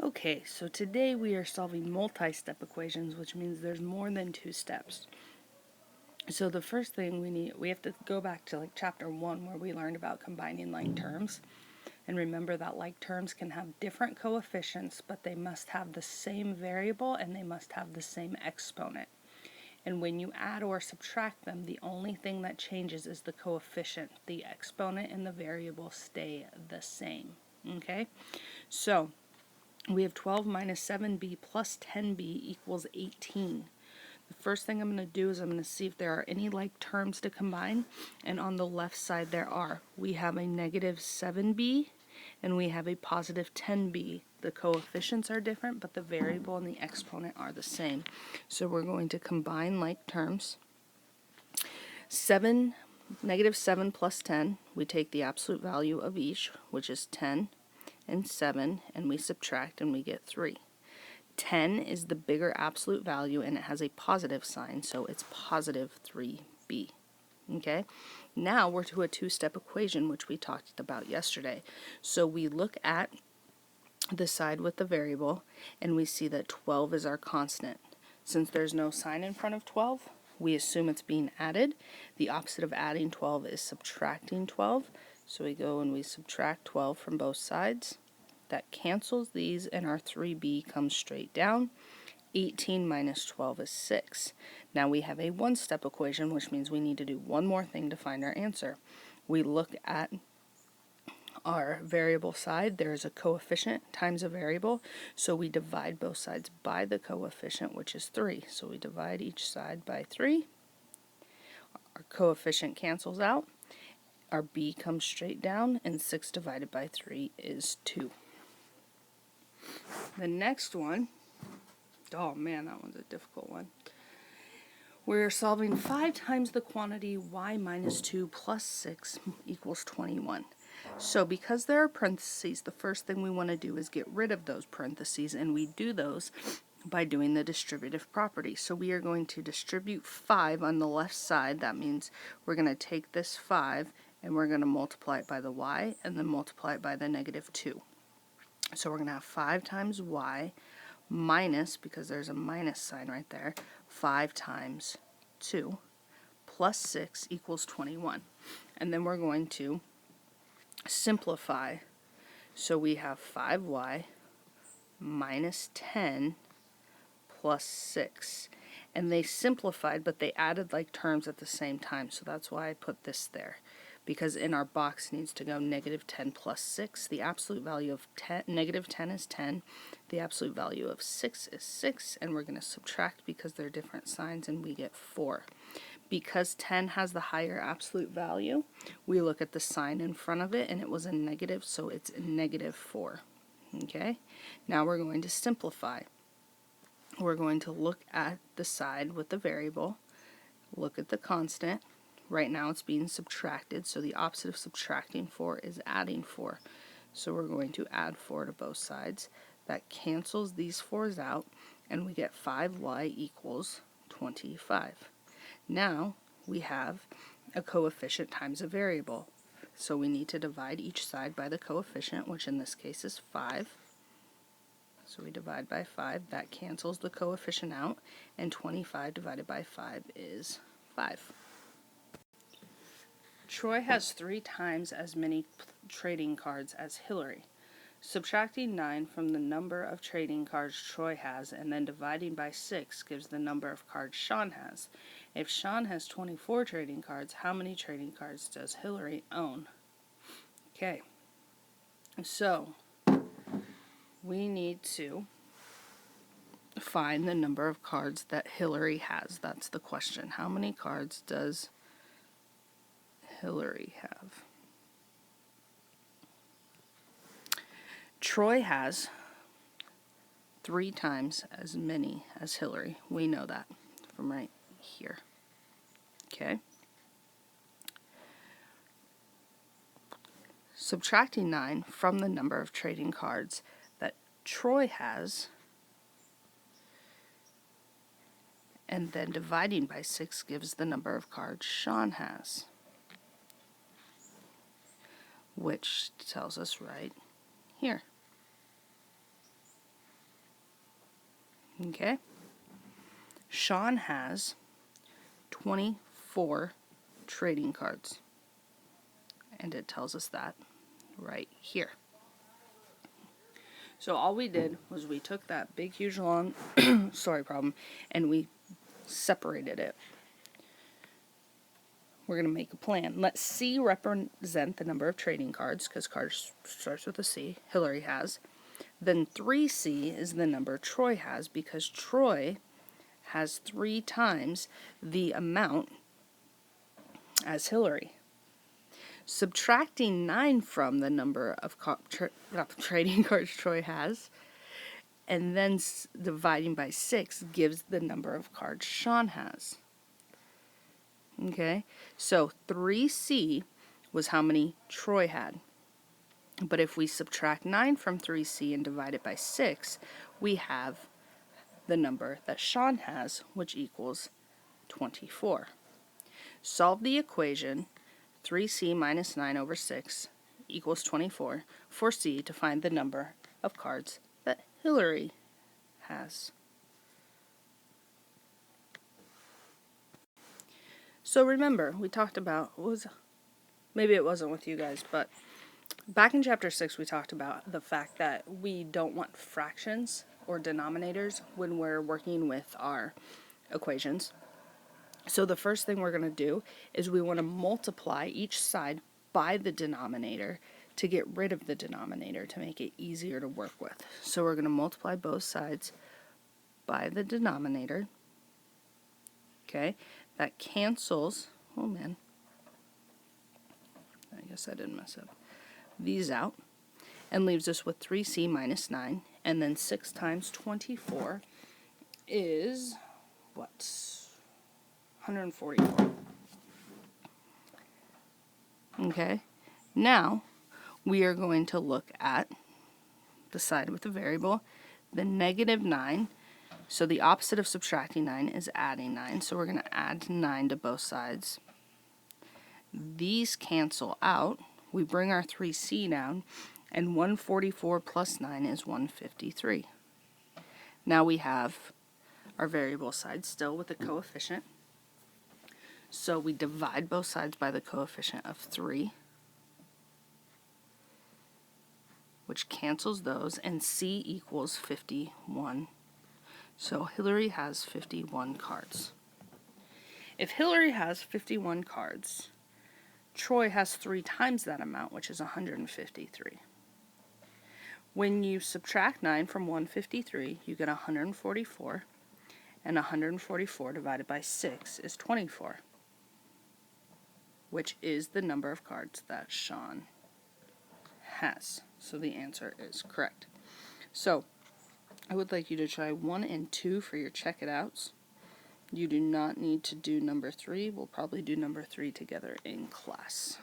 Okay, so today we are solving multi-step equations, which means there's more than two steps. So the first thing we have to go back to like chapter 1 where we learned about combining like terms. And remember that like terms can have different coefficients, but they must have the same variable and they must have the same exponent. And when you add or subtract them, the only thing that changes is the coefficient. The exponent and the variable stay the same. Okay? So we have 12 minus 7b plus 10b equals 18. The first thing I'm going to do is I'm going to see if there are any like terms to combine, and on the left side there are. We have a negative 7b and we have a positive 10b. The coefficients are different, but the variable and the exponent are the same. So we're going to combine like terms. Negative 7 plus 10, we take the absolute value of each, which is 10, and 7, and we subtract and we get 3. 10 is the bigger absolute value and it has a positive sign, so it's positive 3b. Okay, now we're to a two-step equation which we talked about yesterday. So we look at the side with the variable and we see that 12 is our constant. Since there's no sign in front of 12, we assume it's being added. The opposite of adding 12 is subtracting 12. So we go and we subtract 12 from both sides. That cancels these and our 3b comes straight down. 18 minus 12 is 6. Now we have a one-step equation, which means we need to do one more thing to find our answer. We look at our variable side. There is a coefficient times a variable, so we divide both sides by the coefficient, which is 3. So we divide each side by 3. Our coefficient cancels out. Our b comes straight down, and 6 divided by 3 is 2. The next one, oh man, that one's a difficult one. We're solving 5 times the quantity y minus 2 plus 6 equals 21. So because there are parentheses, the first thing we want to do is get rid of those parentheses, and we do those by doing the distributive property. So we are going to distribute 5 on the left side. That means we're going to take this 5 and we're going to multiply it by the y and then multiply it by the negative 2. So we're going to have 5 times y minus, because there's a minus sign right there, 5 times 2 plus 6 equals 21. And then we're going to simplify. So we have 5y minus 10 plus 6. And they simplified, but they added like terms at the same time. So that's why I put this there. Because in our box needs to go negative 10 plus 6. The absolute value of negative 10 is 10. The absolute value of 6 is 6. And we're going to subtract because they're different signs, and we get 4. Because 10 has the higher absolute value, we look at the sign in front of it, and it was a negative, so it's negative 4. Okay? Now we're going to simplify. We're going to look at the side with the variable, look at the constant. Right now it's being subtracted, so the opposite of subtracting 4 is adding 4. So we're going to add 4 to both sides. That cancels these 4's out, and we get 5y equals 25. Now we have a coefficient times a variable. So we need to divide each side by the coefficient, which in this case is 5. So we divide by 5. That cancels the coefficient out, and 25 divided by 5 is 5. Troy has 3 times as many trading cards as Hillary. Subtracting 9 from the number of trading cards Troy has and then dividing by 6 gives the number of cards Sean has. If Sean has 24 trading cards, how many trading cards does Hillary own? Okay, so we need to find the number of cards that Hillary has. That's the question. How many cards does Hillary have? Troy has 3 times as many as Hillary. We know that from right here. Okay. Subtracting 9 from the number of trading cards that Troy has, and then dividing by 6 gives the number of cards Sean has, which tells us right here. Okay? Sean has 24 trading cards. And it tells us that right here. So all we did was we took that big, huge, long story problem and we separated it. We're going to make a plan. Let C represent the number of trading cards, because cards starts with a C, Hillary has. Then 3C is the number Troy has, because Troy has 3 times the amount as Hillary. Subtracting 9 from the number of trading cards Troy has, and then dividing by 6 gives the number of cards Sean has. Okay, so 3C was how many Troy had. But if we subtract 9 from 3C and divide it by 6, we have the number that Sean has, which equals 24. Solve the equation 3C minus 9 over 6 equals 24 for C to find the number of cards that Hillary has. So remember, we talked about, maybe it wasn't with you guys, but back in chapter 6 we talked about the fact that we don't want fractions or denominators when we're working with our equations. So the first thing we're going to do is we want to multiply each side by the denominator to get rid of the denominator to make it easier to work with. So we're going to multiply both sides by the denominator. Okay, that cancels, oh man, I guess I didn't mess up these out, and leaves us with 3C minus 9, and then 6 times 24 is, what, 144. Okay, now we are going to look at the side with the variable, the negative 9. So the opposite of subtracting 9 is adding 9. So we're going to add 9 to both sides. These cancel out. We bring our 3C down, and 144 plus 9 is 153. Now we have our variable side still with a coefficient. So we divide both sides by the coefficient of 3, which cancels those, and C equals 51. So Hillary has 51 cards. If Hillary has 51 cards, Troy has 3 times that amount, which is 153. When you subtract 9 from 153, you get 144, and 144 divided by 6 is 24, which is the number of cards that Sean has. So the answer is correct. So I would like you to try 1 and 2 for your check it outs. You do not need to do number 3. We'll probably do number 3 together in class.